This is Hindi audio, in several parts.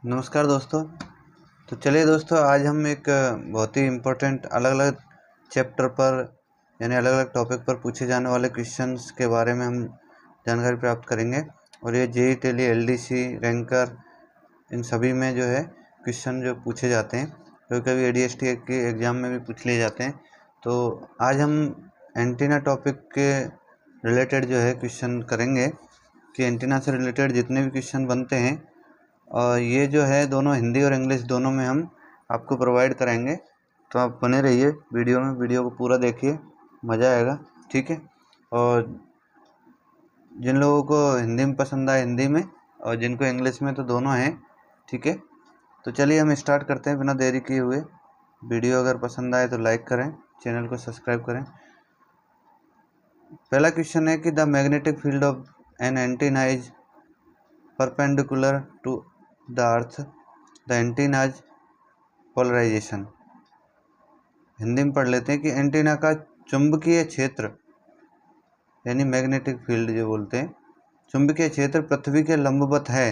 नमस्कार दोस्तों। तो चलिए दोस्तों, आज हम एक बहुत ही इम्पोर्टेंट अलग अलग चैप्टर पर यानी अलग अलग टॉपिक पर पूछे जाने वाले क्वेश्चंस के बारे में हम जानकारी प्राप्त करेंगे। और ये जेईई, टेली, एलडीसी, रैंकर, इन सभी में जो है क्वेश्चन जो पूछे जाते हैं, कभी कभी एडीएसटी के एग्ज़ाम में भी पूछ लिए जाते हैं। तो आज हम एंटीना टॉपिक के रिलेटेड जो है क्वेश्चन करेंगे कि एंटीना से रिलेटेड जितने भी क्वेश्चन बनते हैं, और ये जो है दोनों हिंदी और इंग्लिश दोनों में हम आपको प्रोवाइड कराएंगे। तो आप बने रहिए वीडियो में, वीडियो को पूरा देखिए, मज़ा आएगा। ठीक है। और जिन लोगों को हिंदी में पसंद आए हिंदी में, और जिनको इंग्लिश में, तो दोनों हैं। ठीक है। तो चलिए हम स्टार्ट करते हैं बिना देरी किए हुए। वीडियो अगर पसंद आए तो लाइक करें, चैनल को सब्सक्राइब करें। पहला क्वेश्चन है कि the magnetic field of an antenna is perpendicular to the earth, the antenna's polarization. Hindi में पढ़ लेते हैं कि एंटीना का चुंबकीय क्षेत्र यानी मैग्नेटिक फील्ड जो बोलते हैं, चुंबकीय क्षेत्र पृथ्वी के लंबवत है,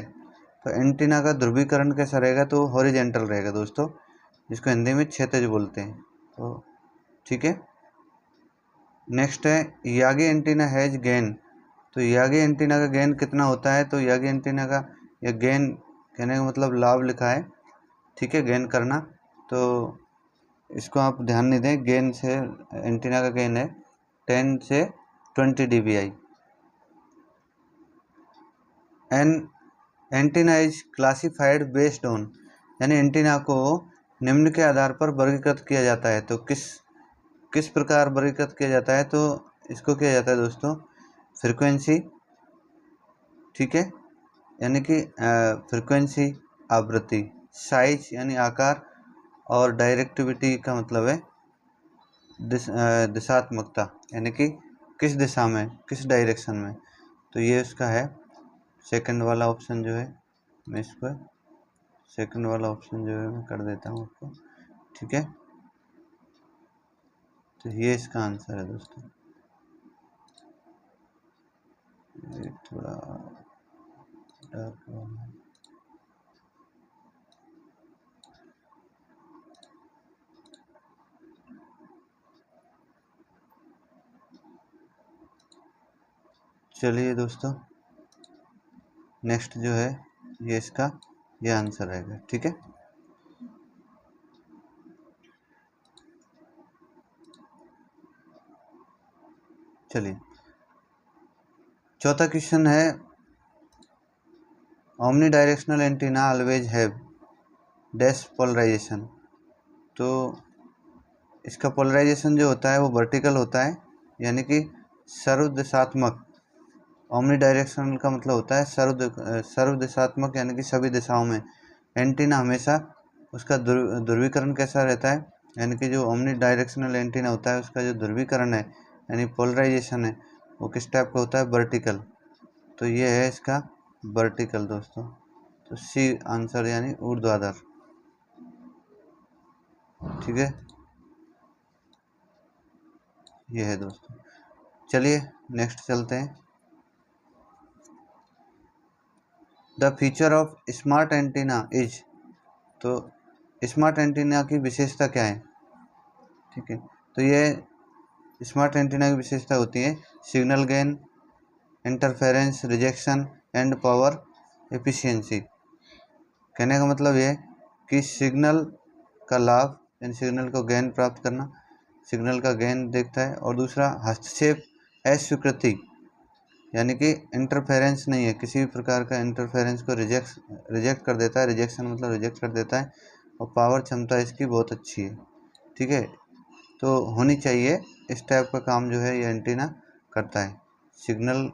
तो एंटीना का ध्रुवीकरण कैसा रहेगा? तो हॉरिजेंटल रहेगा दोस्तों, जिसको हिंदी में क्षैतिज बोलते हैं। तो ठीक है। नेक्स्ट है यागी एंटीना हैज गेन। तो यागी एंटीना का गेन कितना होता है? तो यागी एंटीना का, या गेन कहने का मतलब लाभ लिखा है। ठीक है, गेन करना। तो इसको आप ध्यान नहीं दें, गेन से एंटीना का गेन है 10 से 20 dBi। An antenna is classified based on, यानी एंटीना को निम्न के आधार पर वर्गीकृत किया जाता है। तो किस प्रकार वर्गीकृत किया जाता है? तो इसको किया जाता है दोस्तों फ्रीक्वेंसी। ठीक है, यानी कि फ्रीक्वेंसी, आवृत्ति, साइज यानी आकार, और डायरेक्टिविटी का मतलब है दिशात्मकता, यानी कि किस दिशा में, किस डायरेक्शन में। तो ये उसका है सेकंड वाला ऑप्शन जो है, मैं इसको सेकंड वाला ऑप्शन जो है मैं कर देता हूँ आपको। ठीक है। तो ये इसका आंसर है दोस्तों। ये थोड़ा डार्क। चलिए दोस्तों, नेक्स्ट जो है ये इसका ये आंसर रहेगा। ठीक है। चलिए, चौथा क्वेश्चन है omni directional antenna always have dash polarization. तो इसका पोलराइजेशन जो होता है वो वर्टिकल होता है, यानी कि सर्वदिशात्मक। ओमनी डायरेक्शनल का मतलब होता है सर्वदिशात्मक, यानी कि सभी दिशाओं में। एंटीना हमेशा उसका ध्रुवीकरण कैसा रहता है? यानी कि जो ओमनी डायरेक्शनल एंटीना होता है उसका जो ध्रुवीकरण है यानी पोलराइजेशन है, वो किस टाइप का होता है? वर्टिकल। तो ये है इसका वर्टिकल दोस्तों। तो सी आंसर यानी ऊर्ध्वाधर। ठीक है, ये है दोस्तों। चलिए नेक्स्ट चलते हैं। The feature of smart antenna is. तो स्मार्ट एंटीना की विशेषता क्या है? ठीक है, तो ये स्मार्ट एंटीना की विशेषता होती है signal gain, interference, rejection and power efficiency. कहने का मतलब ये कि सिग्नल का लाभ यानी सिग्नल को गेन प्राप्त करना, सिग्नल का गेन देखता है। और दूसरा हस्तक्षेप, अस्वीकृति, यानी कि इंटरफेरेंस नहीं है, किसी भी प्रकार का इंटरफेरेंस को रिजेक्ट कर देता है। रिजेक्शन मतलब रिजेक्ट कर देता है। और पावर क्षमता इसकी बहुत अच्छी है। ठीक है, तो होनी चाहिए। इस टाइप का काम जो है ये एंटीना करता है। सिग्नल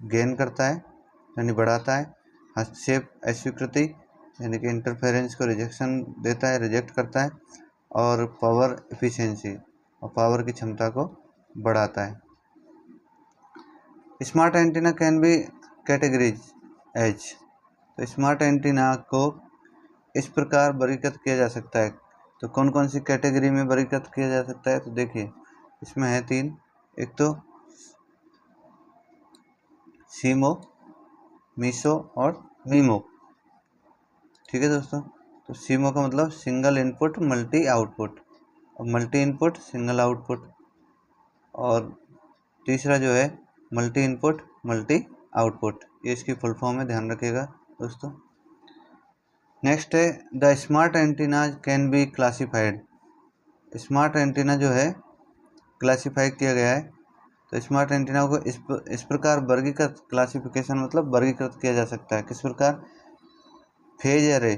गेन करता है यानी बढ़ाता है, हस्तक्षेप अस्वीकृति यानी कि इंटरफेरेंस को रिजेक्शन देता है, रिजेक्ट करता है, और पावर एफिशिएंसी और पावर की क्षमता को बढ़ाता है। Smart antenna can be categories as. तो स्मार्ट एंटीना को इस प्रकार वर्गीकृत किया जा सकता है। तो कौन कौन सी कैटेगरी में वर्गीकृत किया जा सकता है? तो देखिए इसमें है 3। एक तो सीमो, मीसो और मीमो। ठीक है दोस्तों। तो सीमो का मतलब सिंगल इनपुट मल्टी आउटपुट, और मल्टी इनपुट सिंगल आउटपुट, और तीसरा जो है मल्टी इनपुट मल्टी आउटपुट, ये इसकी फुल फॉर्म है, ध्यान रखिएगा दोस्तों। नेक्स्ट है the smart antenna can be classified. Smart antenna जो है क्लासीफाई किया गया है। तो स्मार्ट एंटीना को इस प्रकार वर्गीकृत, क्लासिफिकेशन मतलब वर्गीकृत किया जा सकता है। किस प्रकार? फेज एरे,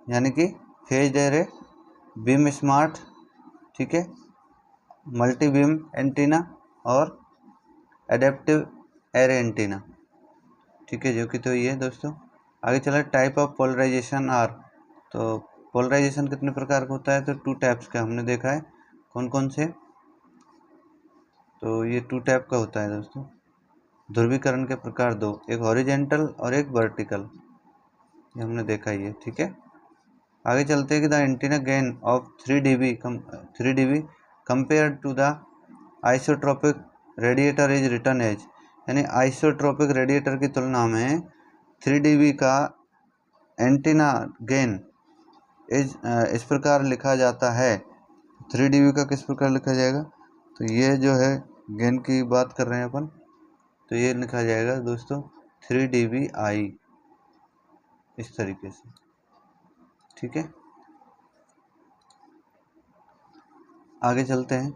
यानी कि फेज एरे, बीम स्मार्ट, ठीक है, मल्टी बीम एंटीना और एडेप्टिव एरे एंटीना, ठीक है, जो कि तो ये दोस्तों। आगे चला टाइप ऑफ पोलराइजेशन आर। तो पोलराइजेशन कितने प्रकार का होता है? तो 2 टाइप्स का हमने देखा है। कौन कौन से? तो ये 2 टाइप का होता है दोस्तों। ध्रुवीकरण के प्रकार 2, एक हॉरिजेंटल और एक वर्टिकल, ये हमने देखा ही है, ठीक है। आगे चलते हैं कि the antenna gain of 3 dB compare to the isotropic radiator is written as, यानी आइसोट्रोपिक रेडिएटर की तुलना में 3 dB का एंटीना गेन इज इस प्रकार लिखा जाता है। 3 dB का किस प्रकार लिखा जाएगा? तो ये जो है गेन की बात कर रहे हैं अपन, तो ये लिखा जाएगा दोस्तों 3 dBi, इस तरीके से, ठीक है। आगे चलते हैं।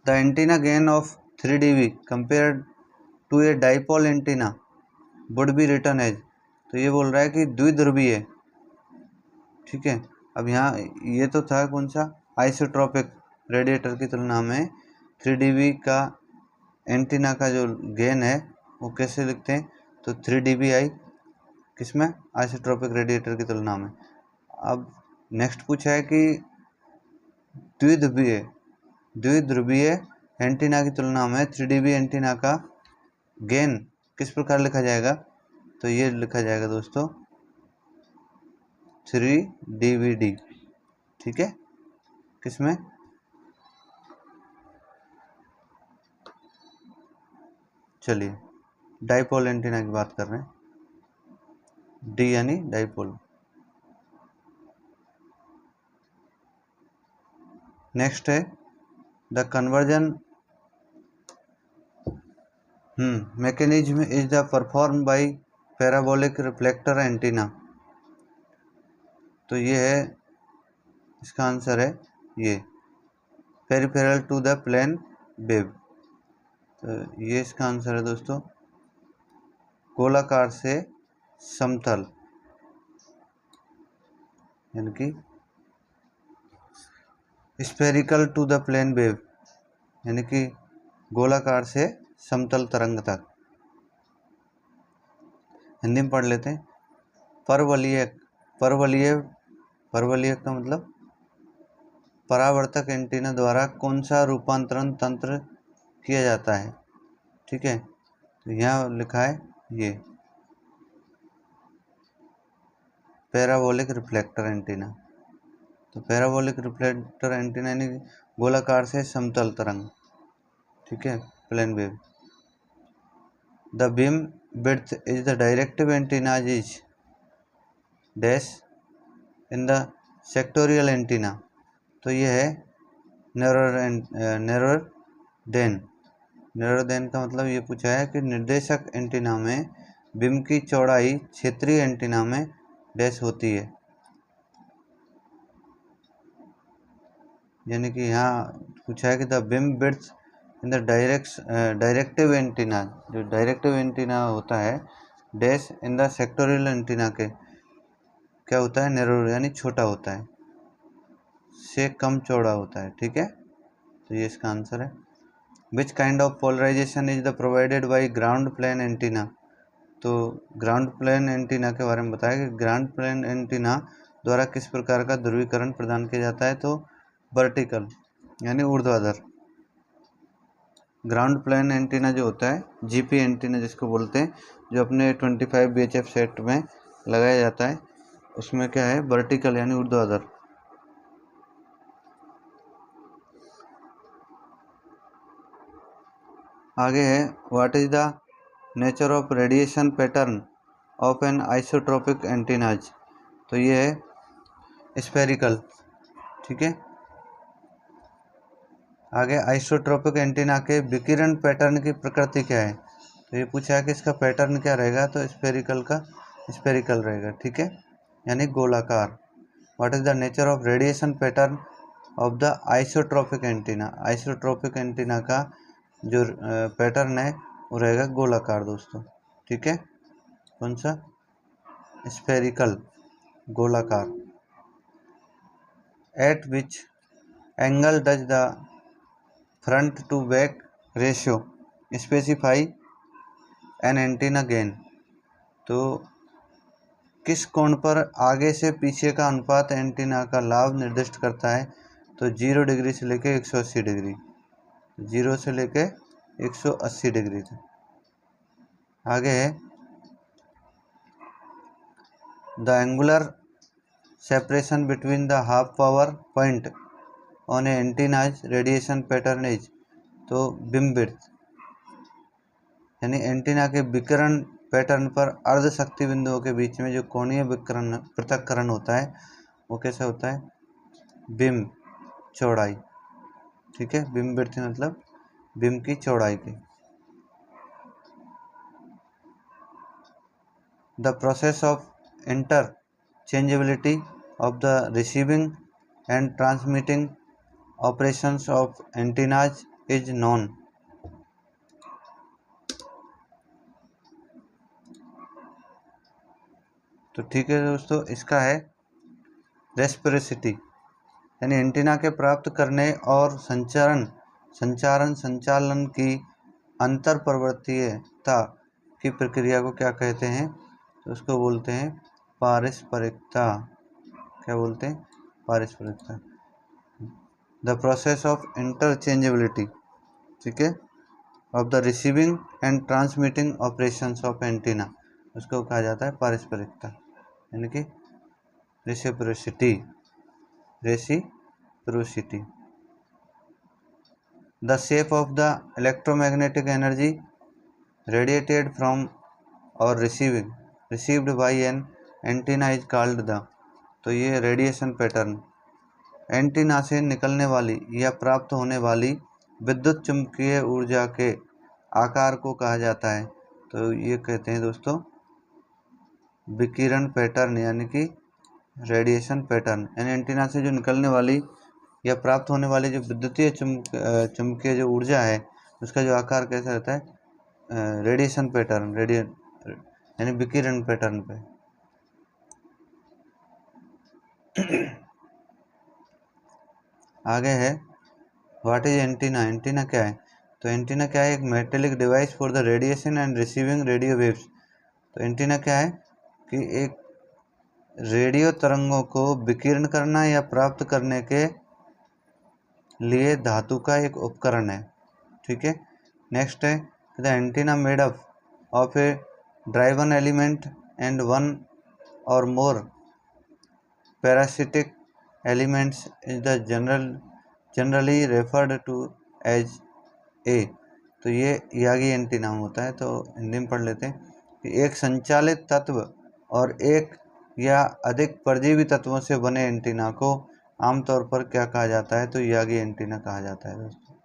The antenna gain of 3 dB compare to a dipole antenna would be written as. तो ये बोल रहा है कि द्विध्रुवीय, ठीक है। अब यहाँ ये तो था कौन सा? आइसोट्रोपिक रेडिएटर की तुलना में 3 dB का एंटीना का जो गेन है वो कैसे लिखते हैं? तो 3 dBi किसमें? आइसोट्रोपिक रेडिएटर की तुलना में। अब नेक्स्ट पूछा है कि द्विध्रुवीय एंटीना की तुलना में 3 dB एंटीना का गेन किस प्रकार लिखा जाएगा? तो ये लिखा जाएगा दोस्तों 3 dBd, ठीक है। किसमें? चलिए डाइपोल एंटीना की बात कर रहे हैं, डी यानी डाइपोल। नेक्स्ट है the conversion mechanism is the perform by parabolic reflector antenna. तो ये है, इसका आंसर है ये peripheral to the plane wave. तो ये इसका आंसर है दोस्तों गोलाकार से समतल, यानी कि spherical to the plane wave, यानी कि गोलाकार से समतल तरंग तक। हिंदी में पढ़ लेते हैं। परवलयिक, परवलयिक का मतलब परावर्तक एंटीना द्वारा कौन सा रूपांतरण तंत्र किया जाता है, ठीक है। तो यहाँ लिखा है ये पैराबोलिक रिफ्लेक्टर एंटीना। तो पैराबोलिक रिफ्लेक्टर एंटीना यानी गोलाकार से समतल तरंग, ठीक है, plane wave. The beam width is the directive antenna is dash in the sectorial antenna. तो ये है नैरोडेन का मतलब ये पूछा है कि निर्देशक एंटीना में बीम की चौड़ाई क्षेत्रीय एंटीना में डैश होती है, यानी कि यहाँ पूछा है कि the beam width in the directive antenna, जो डायरेक्टिव एंटीना होता है dash in the sectorial antenna के क्या होता है? नैरो यानी छोटा होता है, से कम चौड़ा होता है, ठीक है। तो ये इसका आंसर है। Which kind of polarization is the provided by ground plane antenna. तो ग्राउंड प्लेन एंटीना के बारे में बताया कि ग्राउंड प्लेन एंटीना द्वारा किस प्रकार का ध्रुवीकरण प्रदान किया जाता है? तो वर्टिकल यानी ऊर्ध्वाधर। ग्राउंड प्लेन एंटीना जो होता है, जीपी एंटीना जिसको बोलते हैं, जो अपने 25 VHF सेट में लगाया जाता है, उसमें क्या है? वर्टिकल यानी ऊर्ध्वाधर। आगे है what is the nature of radiation pattern of an isotropic antennas, तो ये है स्फेरिकल। ठीक है, आगे आइसोट्रोपिक एंटीना के विकिरण पैटर्न की प्रकृति क्या है, तो ये पूछा है कि इसका पैटर्न क्या रहेगा, तो स्फेरिकल का स्फेरिकल रहेगा। ठीक है, यानी गोलाकार। What is the nature of radiation pattern of the isotropic antenna, isotropic antenna का जो पैटर्न है वो रहेगा गोलाकार दोस्तों। ठीक है, कौन सा, स्फेरिकल, गोलाकार। At which angle does the front to back ratio specify an antenna gain, तो किस कोण पर आगे से पीछे का अनुपात एंटीना का लाभ निर्दिष्ट करता है, तो 0 डिग्री से लेके 180 डिग्री, 0 से लेके 180 डिग्री तक। आगे है the angular separation between the half power point on A antennas radiation pattern is, तो बीम विड्थ, यानी एंटीना के विकिरण पैटर्न पर अर्ध शक्ति बिंदुओं के बीच में जो कोणीय विकिरण पृथक्करण होता है वो कैसा होता है, बीम चौड़ाई। ठीक है, बीम विड्थ मतलब बीम की चौड़ाई की। The process of interchangeability of the receiving end transmitting operations of antennas is known, तो ठीक है दोस्तों, इसका है रेस्पिरोसिटी, यानी एंटीना के प्राप्त करने और संचालन की अंतर प्रवर्तीयता की प्रक्रिया को क्या कहते हैं, तो उसको बोलते हैं पारस्परिकता। क्या बोलते हैं, पारस्परिकता। द प्रोसेस ऑफ इंटरचेंजेबिलिटी, ठीक है, of the receiving end transmitting operations of antenna, उसको कहा जाता है पारस्परिकता, यानी कि reciprocity, reciprocity. The shape of the electromagnetic energy radiated from or received by an antenna is called the, तो ये रेडिएशन पैटर्न, एंटीना से निकलने वाली या प्राप्त होने वाली विद्युत चुम्बकीय ऊर्जा के आकार को कहा जाता है, तो ये कहते हैं दोस्तों विकिरण पैटर्न, यानी कि रेडिएशन पैटर्न। यानी एंटीना से जो निकलने वाली या प्राप्त होने वाली जो विद्युतीय चुम्बकीय जो ऊर्जा है उसका जो आकार कैसा रहता है, रेडिएशन पैटर्न, यानी विकिरण पैटर्न पे। आगे है व्हाट इज एंटीना, एंटीना क्या है, तो एंटीना क्या है, एक metallic device for the radiation and receiving radio waves, तो एंटीना क्या है कि एक रेडियो तरंगों को विकिरण करना या प्राप्त करने के लिए धातु का एक उपकरण है। ठीक है, नेक्स्ट है the antenna made up of a driven element and one or more parasitic elements is the generally referred to as a, तो ये यागी एंटीना होता है, तो हिंदी में पढ़ लेते हैं कि एक संचालित तत्व और एक या अधिक परजीवी तत्वों से बने एंटीना को आमतौर पर क्या कहा जाता है, तो यागी एंटीना कहा जाता है दोस्तों।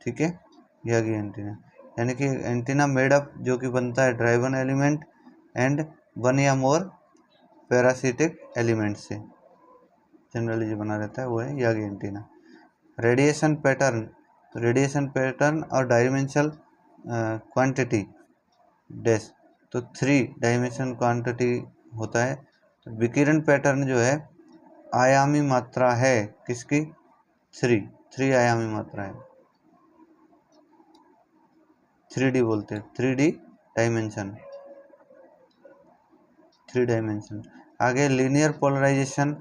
ठीक है, यागी एंटीना यानी कि एंटीना मेड अप जो कि बनता है ड्राइवन एलिमेंट एंड वन या मोर पैरासिटिक एलिमेंट से, जनरली जो बना रहता है वो है यागी एंटीना। रेडिएशन पैटर्न, तो रेडिएशन पैटर्न और डायमेंशनल क्वांटिटी डैश, तो 3 डायमेंशन क्वांटिटी होता है। तो विकिरण पैटर्न जो है आयामी मात्रा है किसकी, 3 आयामी मात्रा है, 3D बोलते हैं, 3D डायमेंशन, 3 डायमेंशन। आगे linear polarization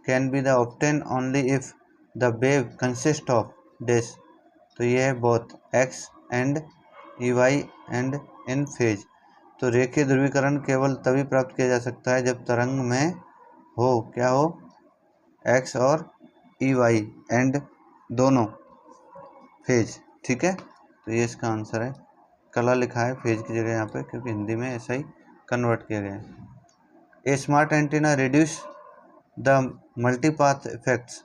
can be the obtain only if the wave consist of dash, तो ये है both X and E Y and in phase, तो रेखीय ध्रुवीकरण केवल तभी प्राप्त किया जा सकता है जब तरंग में हो, क्या हो, एक्स और ई वाई एंड दोनों फेज। ठीक है, तो ये इसका आंसर है, कला लिखा है फेज की जगह यहाँ पे क्योंकि हिंदी में ऐसा ही कन्वर्ट किया गया है। A smart antenna reduce the multipath effects,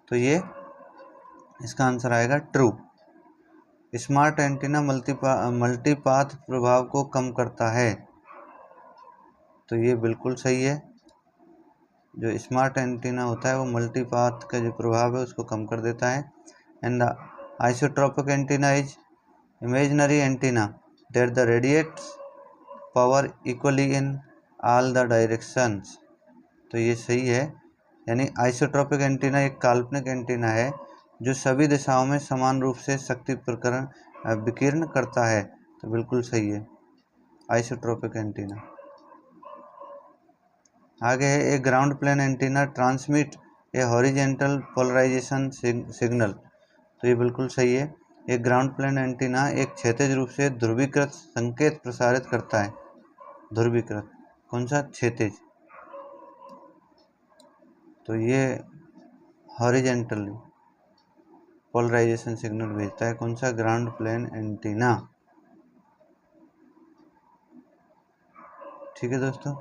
तो ये इसका आंसर आएगा ट्रू। स्मार्ट एंटीना मल्टीपाथ प्रभाव को कम करता है, तो ये बिल्कुल सही है। जो स्मार्ट एंटीना होता है वो मल्टीपाथ का जो प्रभाव है उसको कम कर देता है। And the isotropic antenna is imaginary antenna that the radiates power equally in all the directions, तो ये सही है। यानी आइसोट्रोपिक एंटीना एक काल्पनिक एंटीना है जो सभी दिशाओं में समान रूप से शक्ति विकिरण करता है, तो बिल्कुल सही है आइसोट्रोपिक एंटीना। आगे है ए ग्राउंड प्लेन एंटीना ट्रांसमिट ए हॉरिजेंटल पोलराइजेशन सिग्नल, तो ये बिल्कुल सही है। एक ग्राउंड प्लेन एंटीना एक क्षैतिज रूप से ध्रुवीकृत संकेत प्रसारित करता है। ध्रुवीकृत कौन सा? क्षैतिज, तो ये हॉरिजेंटली पोलराइजेशन सिग्नल भेजता है। कौन सा? Ground plane antenna. ठीक है दोस्तों,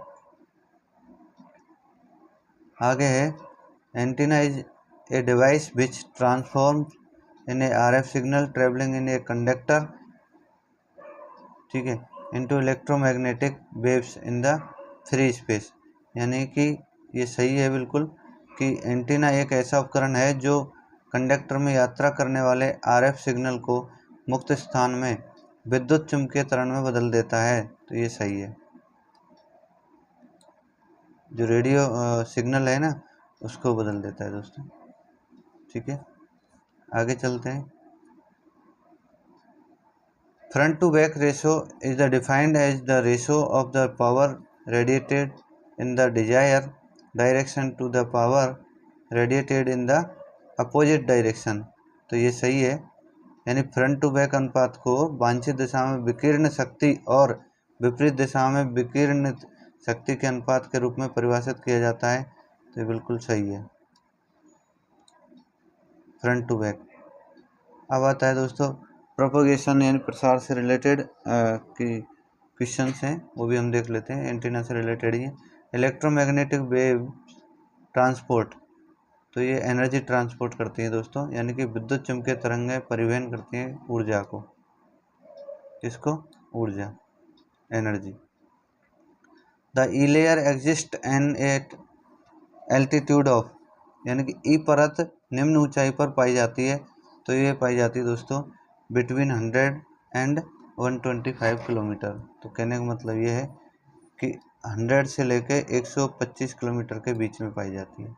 आगे है antenna is a device which transform in a RF signal travelling in a conductor, ठीक है, into electromagnetic waves in the free space, यानी कि ये सही है बिल्कुल कि एंटीना एक ऐसा उपकरण है जो कंडक्टर में यात्रा करने वाले RF सिग्नल को मुक्त स्थान में विद्युत चुम्बकीय त्वरण में बदल देता है, तो ये सही है। जो रेडियो सिग्नल है ना उसको बदल देता है दोस्तों। ठीक है, आगे चलते हैं। Front to back ratio is the defined as the ratio of the power radiated in the desire direction to the power radiated in the opposite direction, तो ये सही है। यानी फ्रंट टू बैक अनुपात को वांछित दिशा में विकीर्ण शक्ति और विपरीत दिशा में विकीर्ण शक्ति के अनुपात के रूप में परिभाषित किया जाता है, तो ये बिल्कुल सही है फ्रंट टू बैक। अब आता है दोस्तों प्रोपोगेशन यानी प्रसार से रिलेटेड की क्वेश्चंस हैं, वो भी हम देख लेते हैं। एंटीना से रिलेटेड ही है। इलेक्ट्रोमैग्नेटिक वेव ट्रांसपोर्ट, तो ये एनर्जी ट्रांसपोर्ट करती है दोस्तों, यानी कि विद्युत चुम्बकीय तरंगें परिवहन करती हैं ऊर्जा को। किसको? ऊर्जा, energy. The E layer exist an at altitude of, यानी कि ई परत निम्न ऊंचाई पर पाई जाती है, तो ये पाई जाती है दोस्तों बिटवीन 100 एंड 125 किलोमीटर। तो कहने का मतलब ये है कि 100 से लेके 125 किलोमीटर के बीच में पाई जाती है।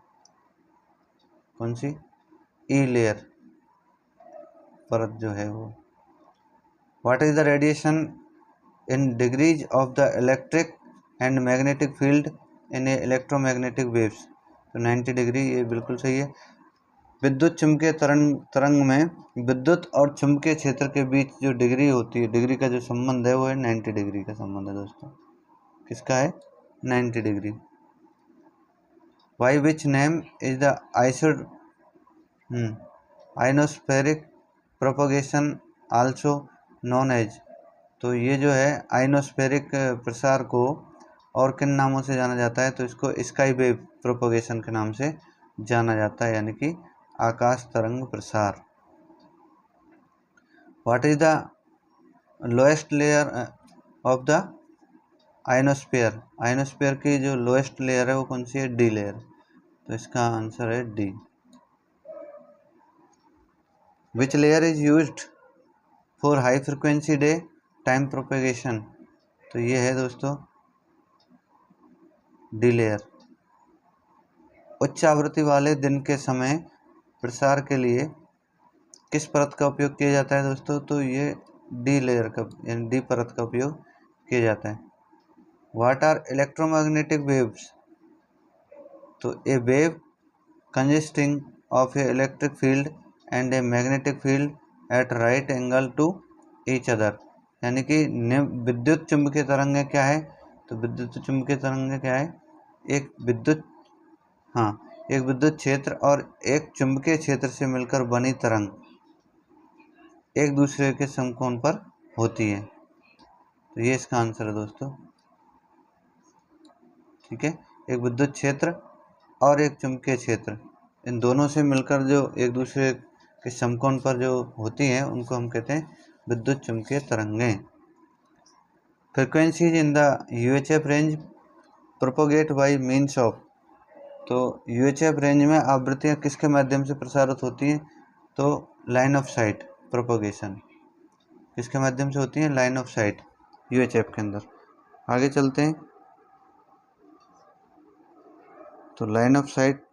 कौन सी? ई लेयर परत जो है वो। What is the radiation in degrees of the electric and magnetic field in A electromagnetic waves, तो 90 डिग्री, ये बिल्कुल सही है। विद्युत चुम्बकीय तरंग में विद्युत और चुम्बकीय क्षेत्र के बीच जो डिग्री होती है, डिग्री का जो संबंध है वो है 90 डिग्री का संबंध है दोस्तों। किसका है? 90 degree. By which name is the ionospheric propagation also known as, तो ये जो है आइनोस्फेरिक प्रसार को और किन नामों से जाना जाता है? तो इसको स्काई वेव प्रोपोगेशन के नाम से जाना जाता है, यानी कि आकाश तरंग प्रसार। What is the lowest layer of the ionosphere, ionosphere की जो लोएस्ट लेयर है वो कौन सी है? डी लेयर, तो इसका आंसर है D. Which layer is used for high frequency day time propagation, तो ये है दोस्तों डी लेयर। उच्च आवृत्ति वाले दिन के समय प्रसार के लिए किस परत का उपयोग किया जाता है दोस्तों? तो ये डी लेयर का यानी डी परत का उपयोग किया जाता है। व्हाट आर इलेक्ट्रोमैग्नेटिक वेव्स, तो a wave consisting of a electric field and a magnetic field at right angle to each other, यानी कि विद्युत चुम्बकीय तरंगें क्या है? तो विद्युत चुम्बकीय तरंगें क्या है? एक विद्युत क्षेत्र और एक चुंबकीय क्षेत्र से मिलकर बनी तरंग एक दूसरे के समकोण पर होती है, तो ये इसका आंसर है दोस्तों। ठीक है, एक विद्युत क्षेत्र और एक चुंबकीय क्षेत्र, इन दोनों से मिलकर जो एक दूसरे के समकोण पर जो होती हैं उनको हम कहते हैं विद्युत चुंबकीय तरंगें। Frequencies in the UHF range propagate bye means of, तो यूएचएफ रेंज में आवृत्तियाँ किसके माध्यम से प्रसारित होती हैं, तो लाइन ऑफ साइट प्रोपोगेशन किसके माध्यम से होती है, लाइन ऑफ साइट यूएचएफ के अंदर। आगे चलते हैं, तो लाइन ऑफ साइट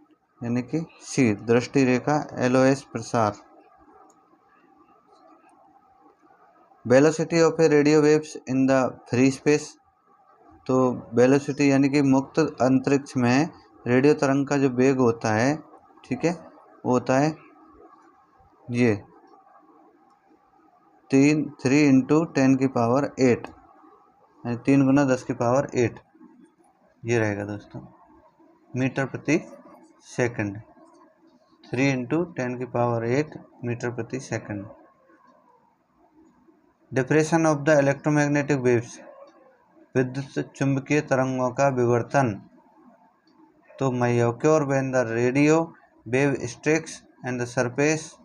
यानी कि सी दृष्टि रेखा, एलओएस प्रसार। Velocity of A radio waves in the free space, तो वेलोसिटी यानी कि मुक्त अंतरिक्ष में रेडियो तरंग का जो वेग होता है, ठीक है, वो होता है ये 3 इंटू 10⁸, यानी 3 गुना 10⁸, ये रहेगा दोस्तों मीटर प्रति सेकंड, 3 इंटू 10⁸ मीटर प्रति second. Depression of the electromagnetic waves, विद्युत चुंबकीय तरंगों का विवर्तन, तो may occur when the radio wave strikes and the surface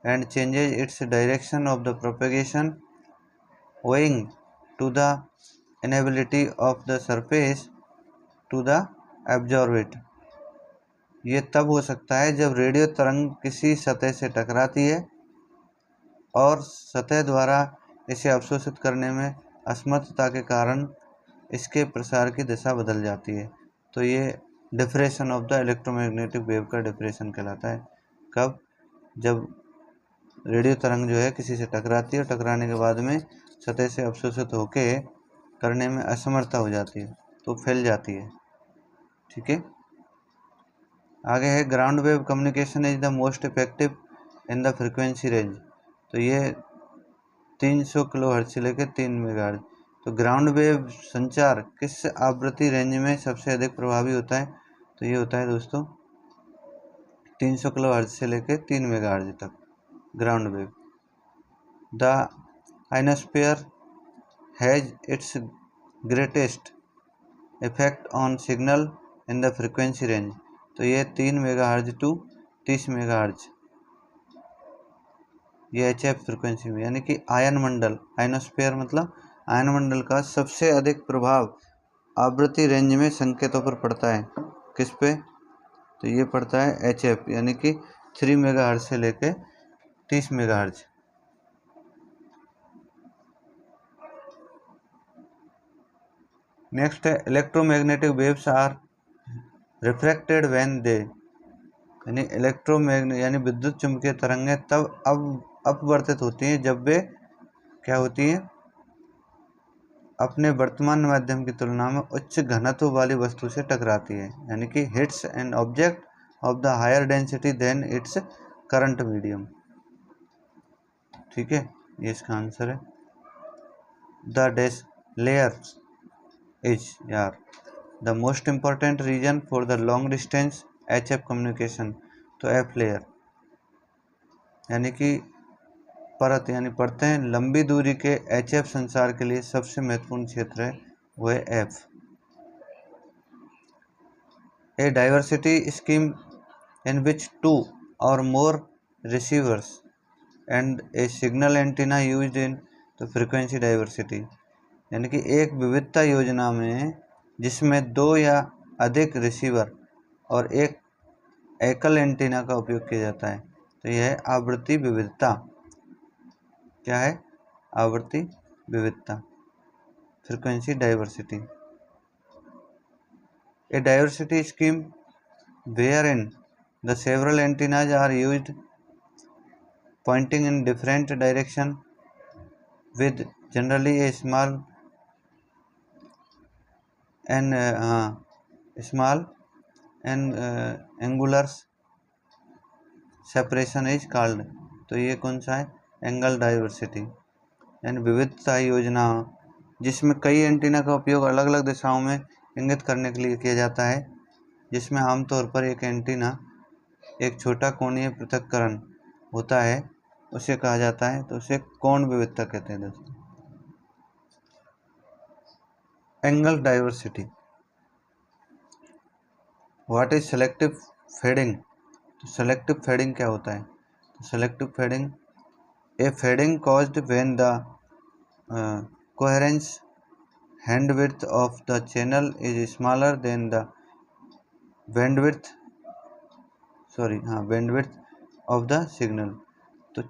and changes its direction of the propagation owing to the inability of the surface to the absorb it। ये तब हो सकता है जब रेडियो तरंग किसी सतह से टकराती है और सतह द्वारा इसे अवशोषित करने में असमर्थता के कारण इसके प्रसार की दिशा बदल जाती है। तो ये depression of the electromagnetic wave का डिप्रेशन कहलाता है। कब, जब रेडियो तरंग जो है किसी से टकराती है और टकराने के बाद में सतह से अवशोषित होके करने में असमर्थता हो जाती है तो फैल जाती है। ठीक है, आगे है ground wave communication is the most effective in the frequency range, तो ये 300 किलोहर्ट्ज से लेकर 3 मेगाहर्ट्ज। तो ग्राउंड वेव संचार किस आवृत्ति रेंज में सबसे अधिक प्रभावी होता है, तो ये होता है दोस्तों 300 किलोहर्ट्ज से लेकर 3 मेगाहर्ट्ज तक ground wave. The ionosphere has its greatest effect on signal in the frequency range, तो ये 3 मेगाहर्ट्ज टू 30 मेगाहर्ट्ज, ये HF फ्रिक्वेंसी में, यानी कि आयन मंडल, आयनोस्फीयर मतलब आयन मंडल का सबसे अधिक प्रभाव आवृत्ति रेंज में संकेतों पर पड़ता है। किस पे, तो ये पड़ता है HF यानी कि 3 मेगाहर्ट्ज से लेकर 30 मेगाहर्ट्ज। नेक्स्ट है electromagnetic waves are refracted when they, यानी इलेक्ट्रोमैग्नेट यानी विद्युत चुंबकीय तरंगें तब अपवर्तित होती हैं जब वे क्या होती हैं, अपने वर्तमान माध्यम की तुलना में उच्च घनत्व वाली वस्तु से टकराती है, यानी कि hits an object of the higher density than its current medium. ठीक है, ये इसका आंसर है। द डेस लेयर इज यार the most important region for the long distance HF communication, तो F लेयर यानी कि परत यानी परतें लंबी दूरी के HF संचार के लिए सबसे महत्वपूर्ण क्षेत्र है वह है F। A diversity scheme in which 2 or more receivers and a signal antenna used in तो फ्रीक्वेंसी डाइवर्सिटी, यानी कि एक विविधता योजना में जिसमें 2 या अधिक रिसीवर और एक एकल एंटीना का उपयोग किया जाता है, तो यह है आवृत्ति विविधता। क्या है, आवृत्ति विविधता, frequency diversity. A diversity scheme wherein the several antennas are used pointing in different direction with generally a small and angular separation is called, तो ये कौन सा है, एंगल डाइवर्सिटी, यानी विविधता योजना जिसमें कई एंटीना का उपयोग अलग अलग दिशाओं में इंगित करने के लिए किया जाता है, जिसमें आमतौर पर एक एंटीना एक छोटा कोणीय पृथक्करण होता है उसे कहा जाता है, तो उसे कोण विविधता कहते हैं दोस्तों। Angle diversity what is selective fading? तो सेलेक्टिव फेडिंग क्या होता है? तो selective fading A fading caused when the coherence bandwidth of the channel is smaller than the bandwidth of the signal। तो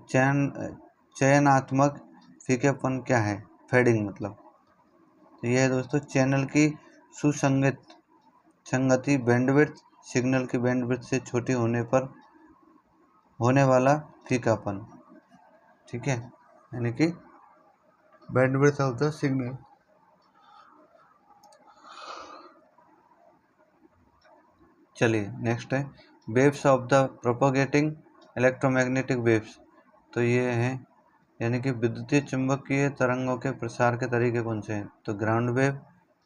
चयनात्मक फीकेपन क्या है? फेडिंग मतलब। तो यह है दोस्तों चैनल की संगति बैंडविड्थ सिग्नल की बैंडविड्थ से छोटी होने पर होने वाला फीकापन। ठीक है, यानी कि बैंडविड्थ ऑफ द सिग्नल। चलिए नेक्स्ट है waves of the propagating electromagnetic waves. तो ये हैं यानी कि विद्युतीय चुंबकीय तरंगों के प्रसार के तरीके कौन से हैं? तो ग्राउंड वेव,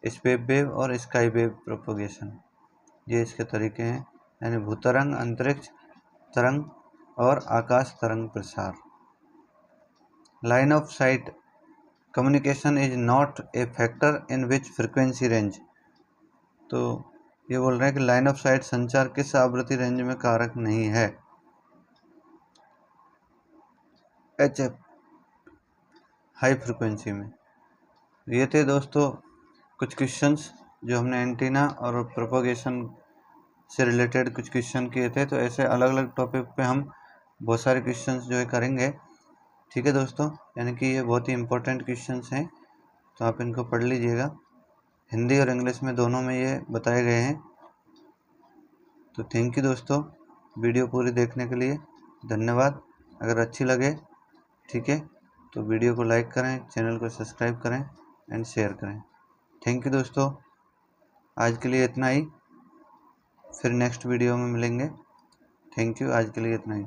स्पेस वेव और स्काई वेव प्रोपोगेशन, ये इसके तरीके हैं। यानी भूतरंग, अंतरिक्ष तरंग और आकाश तरंग प्रसार। Line of site communication is not a factor in which frequency range. तो ये बोल रहे हैं कि लाइन ऑफ साइट संचार किस आवृत्ति रेंज में कारक नहीं है? HF, हाई फ्रिक्वेंसी में। ये थे दोस्तों कुछ क्वेश्चंस जो हमने एंटीना और प्रोपोगेशन से रिलेटेड कुछ क्वेश्चन किए थे। तो ऐसे अलग अलग टॉपिक पे हम बहुत सारे क्वेश्चंस जो है करेंगे। ठीक है दोस्तों, यानी कि ये बहुत ही इंपॉर्टेंट क्वेश्चंस हैं, तो आप इनको पढ़ लीजिएगा। हिंदी और इंग्लिश में दोनों में ये बताए गए हैं। तो थैंक यू दोस्तों, वीडियो पूरी देखने के लिए धन्यवाद। अगर अच्छी लगे ठीक है तो वीडियो को लाइक करें, चैनल को सब्सक्राइब करें एंड शेयर करें। थैंक यू दोस्तों, आज के लिए इतना ही, फिर नेक्स्ट वीडियो में मिलेंगे। थैंक यू, आज के लिए इतना ही।